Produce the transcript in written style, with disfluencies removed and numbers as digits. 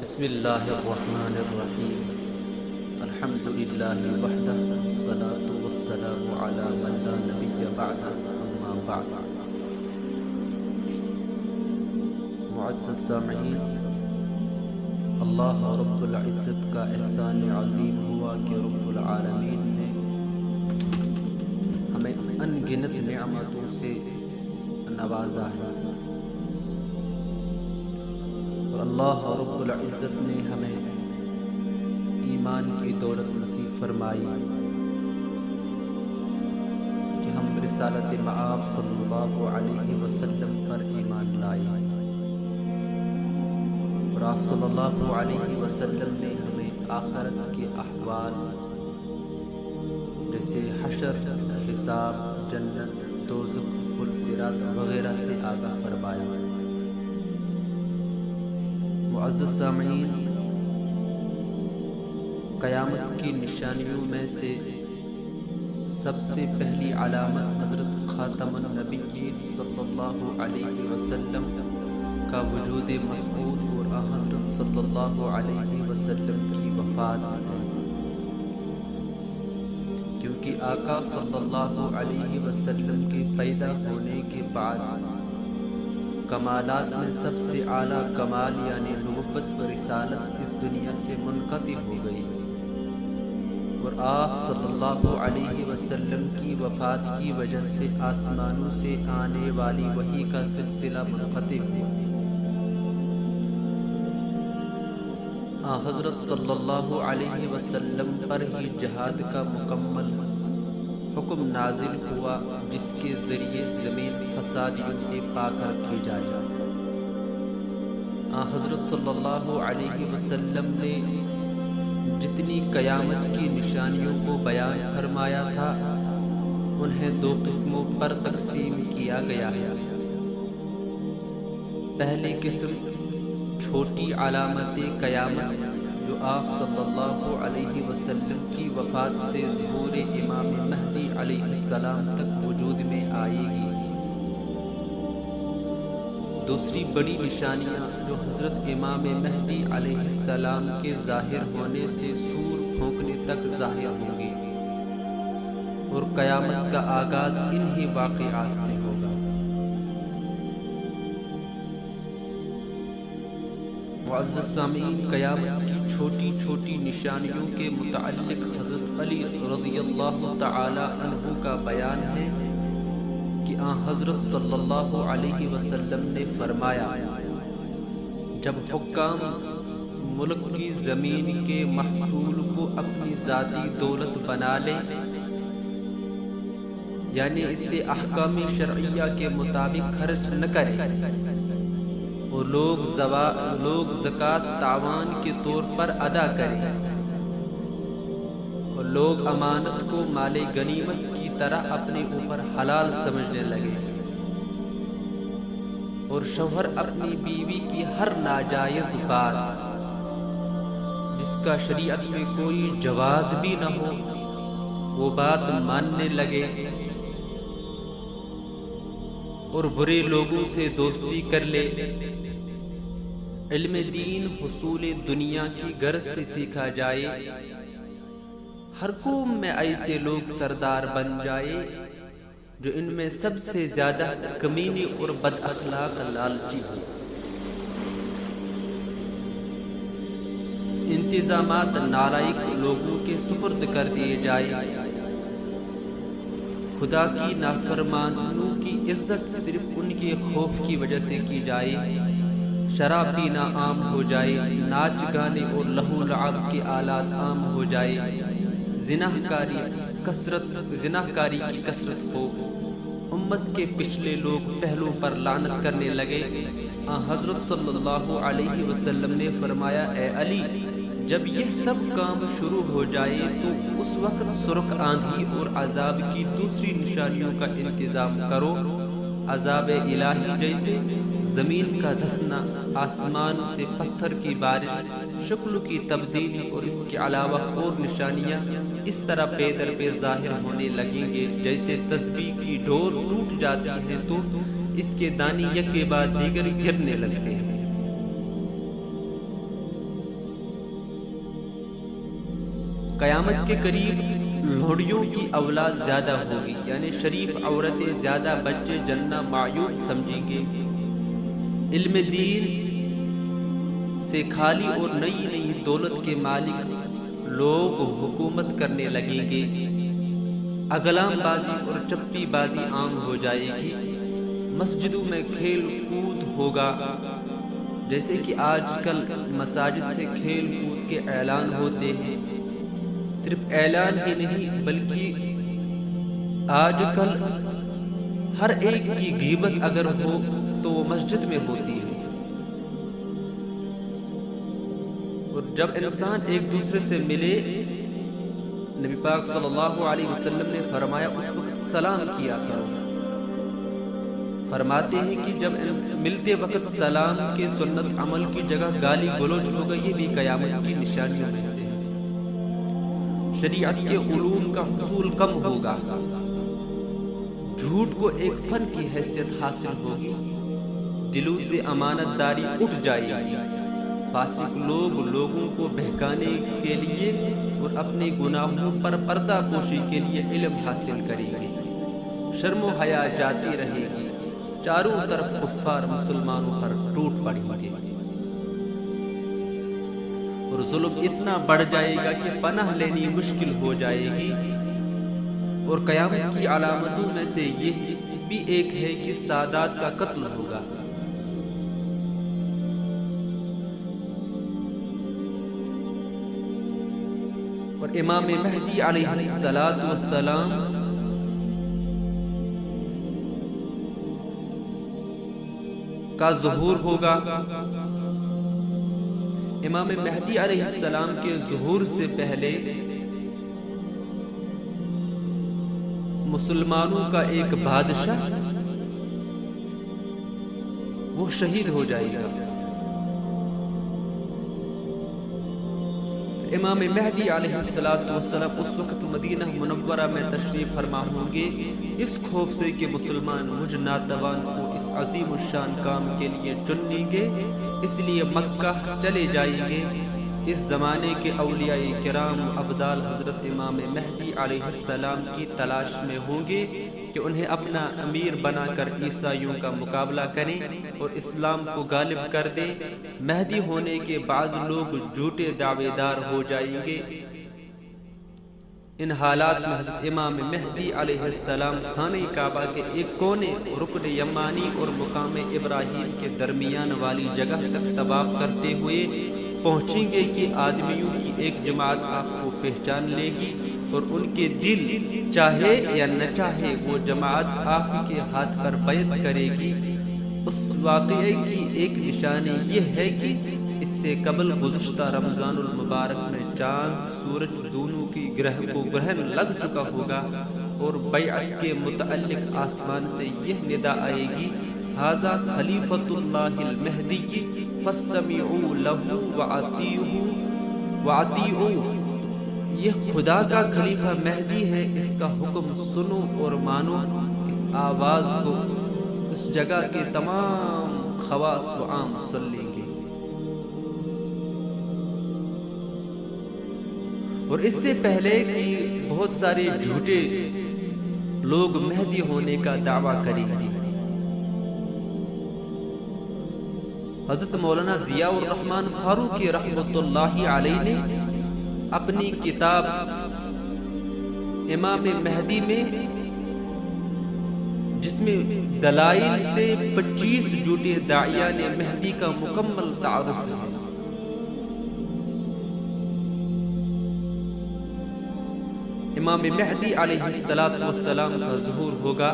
بسم اللہ الرحمن الرحیم الحمد للہ وحدہ والصلاة والسلام علی من لا نبی بعدہ اما بعد۔ معزز سامعین، اللہ رب العزت کا احسان عظیم ہوا کہ رب العالمین نے ہمیں ان گنت نعمتوں سے نوازا ہے، اور اللہ رب العزت نے ہمیں ایمان کی دولت نصیب فرمائی کہ ہم رسالت مآب صلی اللہ علیہ وسلم پر ایمان لائے، اور آپ صلی اللہ علیہ وسلم نے ہمیں آخرت کے احوال جیسے حشر، حساب، جنت، دوزخ، پل صراط وغیرہ سے آگاہ فرمایا۔ معزز سامعین، قیامت کی نشانیوں میں سے سب سے پہلی علامت حضرت خاتم النبیین صلی اللہ علیہ وسلم کا وجود مسعود اور حضرت صلی اللہ علیہ وسلم کی وفات ہے، کیونکہ آقا صلی اللہ علیہ وسلم کے پیدا ہونے کے بعد کمالات میں سب سے اعلیٰ کمال یعنی نبوت و رسالت اس دنیا سے منقطع ہو گئی، اور آپ صلی اللہ علیہ وسلم کی وفات کی وجہ سے آسمانوں سے آنے والی وحی کا سلسلہ منقطع ہوا۔ حضرت صلی اللہ علیہ وسلم پر ہی جہاد کا مکمل حکم نازل ہوا، جس کے ذریعے زمین فسادیوں سے پاک رکھی جائے۔ حضرت صلی اللہ علیہ وسلم نے جتنی قیامت کی نشانیوں کو بیان فرمایا تھا انہیں دو قسموں پر تقسیم کیا گیا ہے۔ پہلی قسم چھوٹی علامت قیامت جو آپ صلی اللہ علیہ وسلم کی وفات سے ظہور امام مہدی علیہ السلام تک وجود میں آئے گی۔ دوسری بڑی نشانیاں جو حضرت امام مہدی علیہ السلام کے ظاہر ہونے سے سور پھونکنے تک ظاہر ہوں گی، اور قیامت کا آغاز انہی واقعات سے ہوگا۔ معزز سامعین، قیامت کی چھوٹی چھوٹی نشانیوں کے متعلق حضرت علی رضی اللہ تعالی عنہ کا بیان ہے کہ حضرت صلی اللہ علیہ وسلم نے فرمایا، جب حکام ملک کی زمین کے محصول کو اپنی ذاتی دولت بنا لیں، یعنی اسے احکام شرعیہ کے مطابق خرچ نہ کریں، اور لوگ زکوٰۃ تاوان کے طور پر ادا کریں، اور لوگ امانت کو مال غنیمت کی طرح اپنے اوپر حلال سمجھنے لگے، اور شوہر اپنی بیوی کی ہر ناجائز بات جس کا شریعت میں کوئی جواز بھی نہ ہو وہ بات ماننے لگے، اور برے لوگوں سے دوستی کر لے۔ علم دین حصول دنیا کی غرض سے سیکھا جائے، ہر قوم میں ایسے لوگ سردار بن جائے جو ان میں سب سے زیادہ کمینے اور بد اخلاق لالچی ہو۔ انتظامات نالائق لوگوں کے سپرد کر دیے جائے، خدا کی نافرمانوں کی عزت صرف ان کے خوف کی وجہ سے کی جائے، شراب پینا عام ہو جائے، ناچ گانے اور لہو لعب کے آلات عام ہو جائے، زنا کاری کی کثرت ہو، امت کے پچھلے لوگ پہلوں پر لعنت کرنے لگے۔ حضرت صلی اللہ علیہ وسلم نے فرمایا، اے علی، جب یہ سب کام شروع ہو جائے تو اس وقت سرخ آندھی اور عذاب کی دوسری نشانیوں کا انتظام کرو، عذاب الہی جیسے زمین کا دھسنا، آسمان سے پتھر کی بارش، شکل کی تبدیلی، اور اس کے علاوہ اور نشانیاں اس طرح پے در پے ظاہر ہونے لگیں گے جیسے تسبیح کی ڈور ٹوٹ جاتی ہے تو اس کے دانے یک کے بعد دیگر گرنے لگتے ہیں۔ قیامت کے قریب لوڑیوں کی اولاد زیادہ ہوگی، یعنی شریف عورتیں زیادہ بچے جننا معیوب سمجھیں گے۔ علم دین سے خالی اور نئی نئی دولت کے مالک لوگ حکومت کرنے لگیں گے۔ اگلام بازی اور چپی بازی عام ہو جائے گی۔ مسجدوں میں کھیل کود ہوگا، جیسے کہ آج کل مساجد سے کھیل کود کے اعلان ہوتے ہیں۔ صرف اعلان ہی نہیں بلکہ آج کل ہر ایک کی غیبت اگر ہو تو وہ مسجد میں ہوتی ہے، اور جب انسان ایک دوسرے سے ملے، نبی پاک صلی اللہ علیہ وسلم نے فرمایا اس وقت سلام کیا کرو۔ فرماتے ہیں کہ جب ملتے وقت سلام کے سنت عمل کی جگہ گالی گلوچ ہوگا، یہ بھی قیامت کی نشانیوں میں سے ہے۔ شریعت کے علوم کا حصول کم ہوگا، جھوٹ کو ایک فن کی حیثیت حاصل ہوگی، دلوں سے امانت داری اٹھ جائے گی، فاسق لوگ لوگوں کو بہکانے کے لیے اور اپنے گناہوں پر پردہ پوشی کے لیے علم حاصل کریں گے، شرم و حیا جاتی رہے گی، چاروں طرف کفار مسلمانوں پر ٹوٹ پڑیں گے، اور ظلم اتنا بڑھ جائے گا کہ پناہ لینی مشکل ہو جائے گی۔ اور قیامت کی علامتوں میں سے یہ بھی ایک ہے کہ سادات کا قتل ہوگا۔ اور امام مہدی علیہ السلام کا ظہور ہوگا۔ امام مہدی علیہ السلام کے ظہور سے پہلے مسلمانوں کا ایک بادشاہ وہ شہید ہو جائے گا۔ امام مہدی علیہ السلام اس وقت مدینہ منورہ میں تشریف فرما ہوں گے، اس خوف سے کہ مسلمان مجھ ناتوان کو اس عظیم الشان کام کے لیے چن لیں گے، اس لیے مکہ چلے جائیں گے۔ اس زمانے کے اولیاء کرام ابدال حضرت امام مہدی علیہ السلام کی تلاش میں ہوں گے کہ انہیں اپنا امیر بنا کر عیسائیوں کا مقابلہ کریں اور اسلام کو غالب کر دیں۔ مہدی ہونے کے بعض لوگ جھوٹے دعوے دار ہو جائیں گے۔ ان حالات میں حضرت امام مہدی علیہ السلام خانہ کعبہ کے ایک کونے، رکن یمانی اور مقام ابراہیم کے درمیان والی جگہ تک طواف کرتے ہوئے پہنچیں گے کہ آدمیوں کی ایک جماعت آپ کو پہچان لے گی، اور ان کے دل چاہے یا نہ چاہے وہ جماعت آپ کے ہاتھ پر بیعت کرے گی۔ اس واقعے کی ایک نشانی یہ ہے کہ اس سے قبل گزشتہ رمضان المبارک میں چاند سورج دونوں کی گرہن لگ چکا ہوگا، اور بیعت کے متعلق آسمان سے یہ ندا آئے گی، ھذا خلیفۃ اللہ المہدی فاستمعوا لہ واطیعوا، یہ خدا کا خلیفہ مہدی ہے، اس کا حکم سنو اور مانو۔ اس آواز کو اس جگہ کے تمام خواص و عام سن لیں گے۔ اور اس سے پہلے کہ بہت سارے جھوٹے لوگ مہدی ہونے کا دعویٰ کریں گے، حضرت مولانا ضیاء الرحمن فاروقی رحمۃ اللہ علیہ نے اپنی کتاب امام مہدی میں، جس میں دلائل سے 25 جھوٹے داعیہ نے مہدی کا مکمل تعارف ہے، امام مہدی علیہ السلام کا ظہور ہوگا